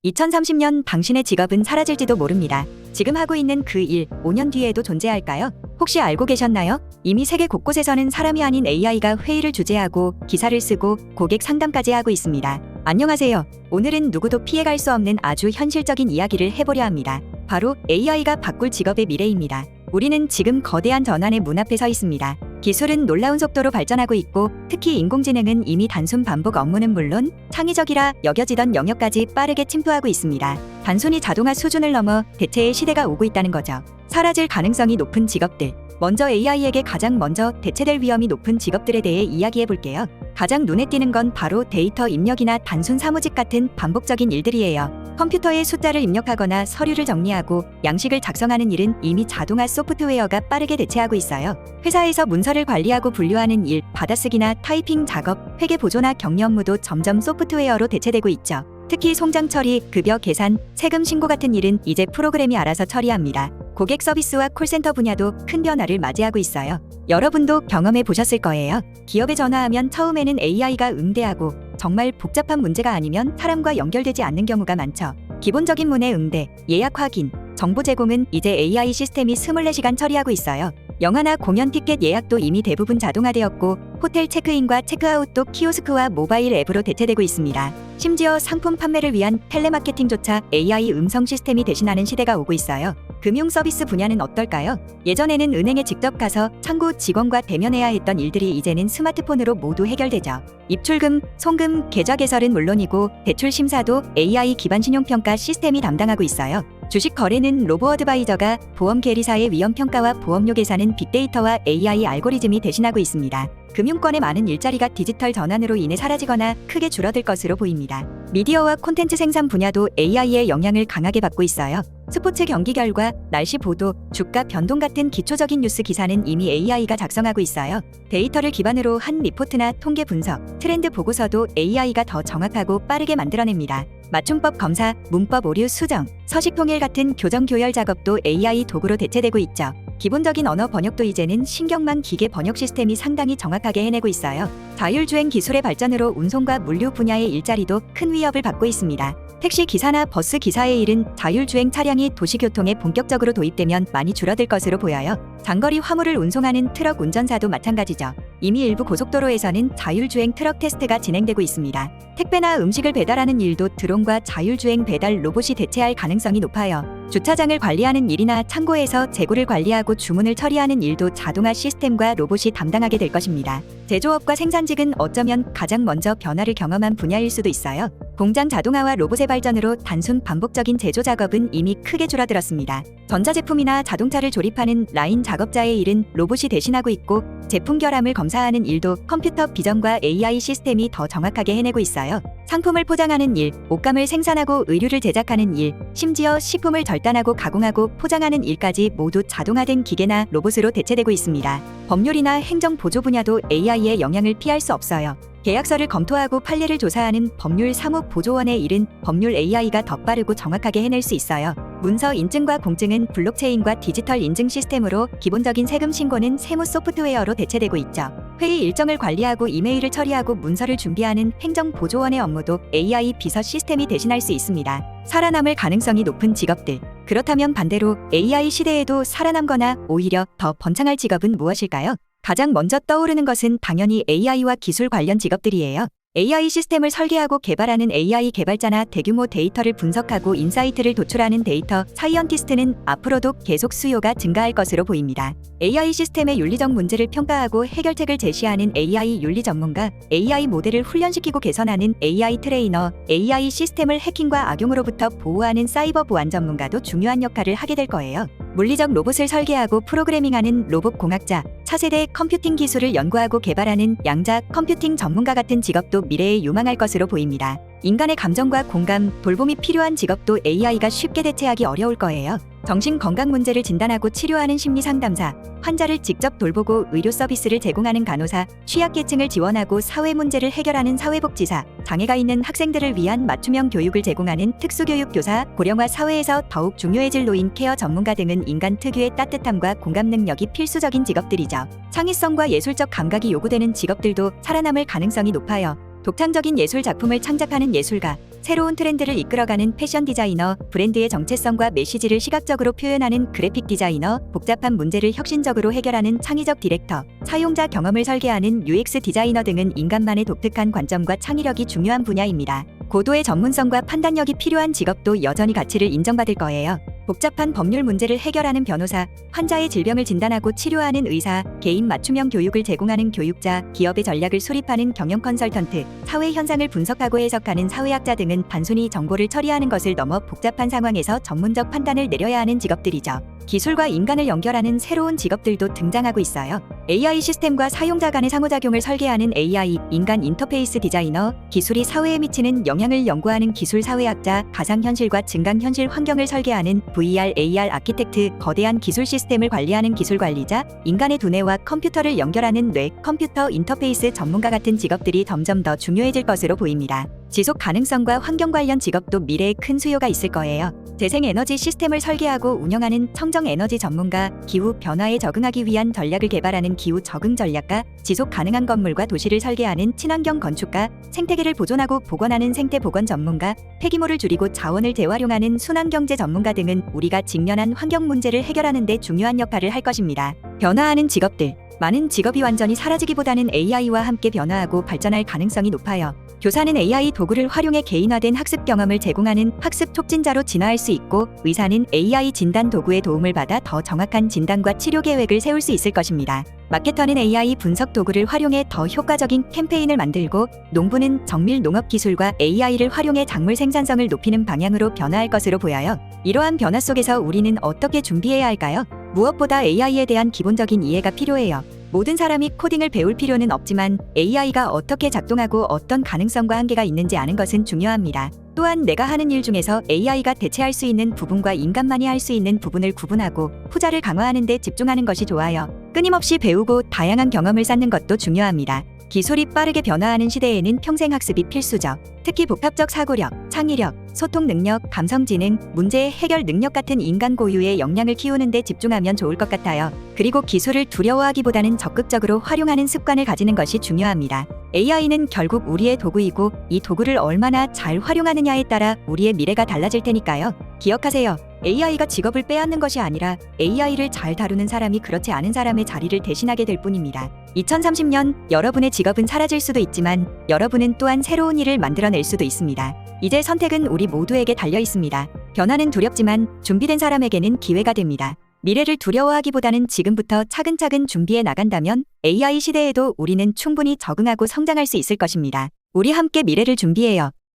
2030년 당신의 직업은 사라질지도 모릅니다. 지금 하고 있는 그 일, 5년 뒤에도 존재할까요? 혹시 알고 계셨나요? 이미 세계 곳곳에서는 사람이 아닌 AI가 회의를 주재하고 기사를 쓰고 고객 상담까지 하고 있습니다. 안녕하세요. 오늘은 누구도 피해갈 수 없는 아주 현실적인 이야기를 해보려 합니다. 바로 AI가 바꿀 직업의 미래입니다. 우리는 지금 거대한 전환의 문 앞에 서 있습니다. 기술은 놀라운 속도로 발전하고 있고 특히 인공지능은 이미 단순 반복 업무는 물론 창의적이라 여겨지던 영역까지 빠르게 침투하고 있습니다. 단순히 자동화 수준을 넘어 대체의 시대가 오고 있다는 거죠. 사라질 가능성이 높은 직업들. 먼저 AI에게 가장 먼저 대체될 위험이 높은 직업들에 대해 이야기해 볼게요. 가장 눈에 띄는 건 바로 데이터 입력이나 단순 사무직 같은 반복적인 일들이에요. 컴퓨터에 숫자를 입력하거나 서류를 정리하고 양식을 작성하는 일은 이미 자동화 소프트웨어가 빠르게 대체하고 있어요. 회사에서 문서를 관리하고 분류하는 일, 받아쓰기나 타이핑 작업, 회계 보조나 격리 업무도 점점 소프트웨어로 대체되고 있죠. 특히 송장 처리, 급여 계산, 세금 신고 같은 일은 이제 프로그램이 알아서 처리합니다. 고객 서비스와 콜센터 분야도 큰 변화를 맞이하고 있어요. 여러분도 경험해 보셨을 거예요. 기업에 전화하면 처음에는 AI가 응대하고 정말 복잡한 문제가 아니면 사람과 연결되지 않는 경우가 많죠. 기본적인 문의 응대, 예약 확인, 정보 제공은 이제 AI 시스템이 24시간 처리하고 있어요. 영화나 공연 티켓 예약도 이미 대부분 자동화되었고 호텔 체크인과 체크아웃도 키오스크와 모바일 앱으로 대체되고 있습니다. 심지어 상품 판매를 위한 텔레마케팅조차 AI 음성 시스템이 대신하는 시대가 오고 있어요. 금융 서비스 분야는 어떨까요? 예전에는 은행에 직접 가서 창구 직원과 대면해야 했던 일들이 이제는 스마트폰으로 모두 해결되죠. 입출금, 송금, 계좌 개설은 물론이고 대출 심사도 AI 기반 신용평가 시스템이 담당하고 있어요. 주식 거래는 로보어드바이저가, 보험 계리사의 위험 평가와 보험료 계산은 빅데이터와 AI 알고리즘이 대신하고 있습니다. 금융권의 많은 일자리가 디지털 전환으로 인해 사라지거나 크게 줄어들 것으로 보입니다. 미디어와 콘텐츠 생산 분야도 AI의 영향을 강하게 받고 있어요. 스포츠 경기 결과, 날씨 보도, 주가 변동 같은 기초적인 뉴스 기사는 이미 AI가 작성하고 있어요. 데이터를 기반으로 한 리포트나 통계 분석, 트렌드 보고서도 AI가 더 정확하고 빠르게 만들어냅니다. 맞춤법 검사, 문법 오류 수정, 서식 통일 같은 교정 교열 작업도 AI 도구로 대체되고 있죠. 기본적인 언어 번역도 이제는 신경망 기계 번역 시스템이 상당히 정확하게 해내고 있어요. 자율주행 기술의 발전으로 운송과 물류 분야의 일자리도 큰 위협을 받고 있습니다. 택시 기사나 버스 기사의 일은 자율주행 차량이 도시교통에 본격적으로 도입되면 많이 줄어들 것으로 보여요. 장거리 화물을 운송하는 트럭 운전사도 마찬가지죠. 이미 일부 고속도로에서는 자율주행 트럭 테스트가 진행되고 있습니다. 택배나 음식을 배달하는 일도 드론과 자율주행 배달 로봇이 대체할 가능성이 높아요. 주차장을 관리하는 일이나 창고에서 재고를 관리하고 주문을 처리하는 일도 자동화 시스템과 로봇이 담당하게 될 것입니다. 제조업과 생산직은 어쩌면 가장 먼저 변화를 경험한 분야일 수도 있어요. 공장 자동화와 로봇의 발전으로 단순 반복적인 제조 작업은 이미 크게 줄어들었습니다. 전자제품이나 자동차를 조립하는 라인 작업자의 일은 로봇이 대신하고 있고 제품 결함을 검사하는 일도 컴퓨터 비전과 AI 시스템이 더 정확하게 해내고 있어요. 상품을 포장하는 일, 옷감을 생산하고 의류를 제작하는 일, 심지어 식품을 절단하고 가공하고 포장하는 일까지 모두 자동화된 기계나 로봇으로 대체되고 있습니다. 법률이나 행정 보조 분야도 AI의 영향을 피할 수 없어요. 계약서를 검토하고 판례를 조사하는 법률 사무보조원의 일은 법률 AI가 더 빠르고 정확하게 해낼 수 있어요. 문서 인증과 공증은 블록체인과 디지털 인증 시스템으로, 기본적인 세금 신고는 세무 소프트웨어로 대체되고 있죠. 회의 일정을 관리하고 이메일을 처리하고 문서를 준비하는 행정보조원의 업무도 AI 비서 시스템이 대신할 수 있습니다. 살아남을 가능성이 높은 직업들. 그렇다면 반대로 AI 시대에도 살아남거나 오히려 더 번창할 직업은 무엇일까요? 가장 먼저 떠오르는 것은 당연히 AI와 기술 관련 직업들이에요. AI 시스템을 설계하고 개발하는 AI 개발자나 대규모 데이터를 분석하고 인사이트를 도출하는 데이터 사이언티스트는 앞으로도 계속 수요가 증가할 것으로 보입니다. AI 시스템의 윤리적 문제를 평가하고 해결책을 제시하는 AI 윤리 전문가, AI 모델을 훈련시키고 개선하는 AI 트레이너, AI 시스템을 해킹과 악용으로부터 보호하는 사이버 보안 전문가도 중요한 역할을 하게 될 거예요. 물리적 로봇을 설계하고 프로그래밍하는 로봇 공학자, 차세대 컴퓨팅 기술을 연구하고 개발하는 양자 컴퓨팅 전문가 같은 직업도 미래에 유망할 것으로 보입니다. 인간의 감정과 공감, 돌봄이 필요한 직업도 AI가 쉽게 대체하기 어려울 거예요. 정신건강 문제를 진단하고 치료하는 심리상담사, 환자를 직접 돌보고 의료 서비스를 제공하는 간호사, 취약계층을 지원하고 사회 문제를 해결하는 사회복지사, 장애가 있는 학생들을 위한 맞춤형 교육을 제공하는 특수교육교사, 고령화 사회에서 더욱 중요해질 노인 케어 전문가 등은 인간 특유의 따뜻함과 공감 능력이 필수적인 직업들이죠. 창의성과 예술적 감각이 요구되는 직업들도 살아남을 가능성이 높아요. 독창적인 예술 작품을 창작하는 예술가, 새로운 트렌드를 이끌어가는 패션 디자이너, 브랜드의 정체성과 메시지를 시각적으로 표현하는 그래픽 디자이너, 복잡한 문제를 혁신적으로 해결하는 창의적 디렉터, 사용자 경험을 설계하는 UX 디자이너 등은 인간만의 독특한 관점과 창의력이 중요한 분야입니다. 고도의 전문성과 판단력이 필요한 직업도 여전히 가치를 인정받을 거예요. 복잡한 법률 문제를 해결하는 변호사, 환자의 질병을 진단하고 치료하는 의사, 개인 맞춤형 교육을 제공하는 교육자, 기업의 전략을 수립하는 경영 컨설턴트, 사회 현상을 분석하고 해석하는 사회학자 등은 단순히 정보를 처리하는 것을 넘어 복잡한 상황에서 전문적 판단을 내려야 하는 직업들이죠. 기술과 인간을 연결하는 새로운 직업들도 등장하고 있어요. AI 시스템과 사용자 간의 상호작용을 설계하는 AI, 인간 인터페이스 디자이너, 기술이 사회에 미치는 영향을 연구하는 기술 사회학자, 가상현실과 증강현실 환경을 설계하는 VR, AR 아키텍트, 거대한 기술 시스템을 관리하는 기술 관리자, 인간의 두뇌와 컴퓨터를 연결하는 뇌, 컴퓨터 인터페이스 전문가 같은 직업들이 점점 더 중요해질 것으로 보입니다. 지속 가능성과 환경 관련 직업도 미래에 큰 수요가 있을 거예요. 재생에너지 시스템을 설계하고 운영하는 청정에너지 전문가, 기후 변화에 적응하기 위한 전략을 개발하는 기후 적응 전략가, 지속 가능한 건물과 도시를 설계하는 친환경 건축가, 생태계를 보존하고 복원하는 생태 복원 전문가, 폐기물을 줄이고 자원을 재활용하는 순환경제 전문가 등은 우리가 직면한 환경 문제를 해결하는 데 중요한 역할을 할 것입니다. 변화하는 직업들. 많은 직업이 완전히 사라지기보다는 AI와 함께 변화하고 발전할 가능성이 높아요. 교사는 AI 도구를 활용해 개인화된 학습 경험을 제공하는 학습 촉진자로 진화할 수 있고, 의사는 AI 진단 도구의 도움을 받아 더 정확한 진단과 치료 계획을 세울 수 있을 것입니다. 마케터는 AI 분석 도구를 활용해 더 효과적인 캠페인을 만들고, 농부는 정밀 농업 기술과 AI를 활용해 작물 생산성을 높이는 방향으로 변화할 것으로 보여요. 이러한 변화 속에서 우리는 어떻게 준비해야 할까요? 무엇보다 AI에 대한 기본적인 이해가 필요해요. 모든 사람이 코딩을 배울 필요는 없지만 AI가 어떻게 작동하고 어떤 가능성과 한계가 있는지 아는 것은 중요합니다. 또한 내가 하는 일 중에서 AI가 대체할 수 있는 부분과 인간만이 할 수 있는 부분을 구분하고 후자를 강화하는 데 집중하는 것이 좋아요. 끊임없이 배우고 다양한 경험을 쌓는 것도 중요합니다. 기술이 빠르게 변화하는 시대에는 평생 학습이 필수죠. 특히 복합적 사고력, 창의력, 소통 능력, 감성 지능, 문제 해결 능력 같은 인간 고유의 역량을 키우는 데 집중하면 좋을 것 같아요. 그리고 기술을 두려워하기보다는 적극적으로 활용하는 습관을 가지는 것이 중요합니다. AI는 결국 우리의 도구이고, 이 도구를 얼마나 잘 활용하느냐에 따라 우리의 미래가 달라질 테니까요. 기억하세요. AI가 직업을 빼앗는 것이 아니라 AI를 잘 다루는 사람이 그렇지 않은 사람의 자리를 대신하게 될 뿐입니다. 2030년 여러분의 직업은 사라질 수도 있지만 여러분은 또한 새로운 일을 만들어낼 수도 있습니다. 이제 선택은 우리 모두에게 달려 있습니다. 변화는 두렵지만 준비된 사람에게는 기회가 됩니다. 미래를 두려워하기보다는 지금부터 차근차근 준비해 나간다면 AI 시대에도 우리는 충분히 적응하고 성장할 수 있을 것입니다. 우리 함께 미래를 준비해요.